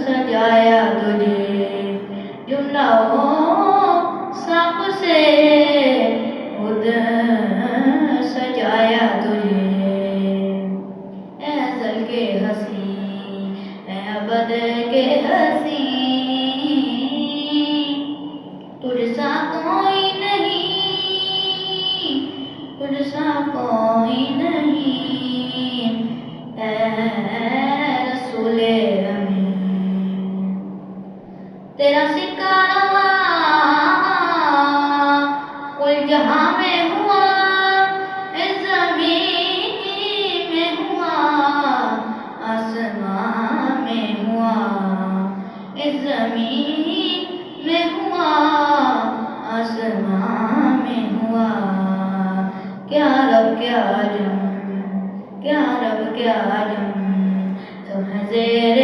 سجایا تجھے، جملہ ہو ساق سے خود سجایا تجھے۔ اے ازل کے ہنسی، اے ابد کے ہنسی، تجھ سا کوئی نہیں، تجھ سا کوئی نہیں، اے رسول امین۔ تیرا سکہ رواں کل جہاں میں ہوا، اس زمین میں ہوا، آسمان میں ہوا، اس زمین میں ہوا، آسمان میں ہوا۔ کیا رب کیا عجم، کیا رب کیا عجم، سب ہے زیر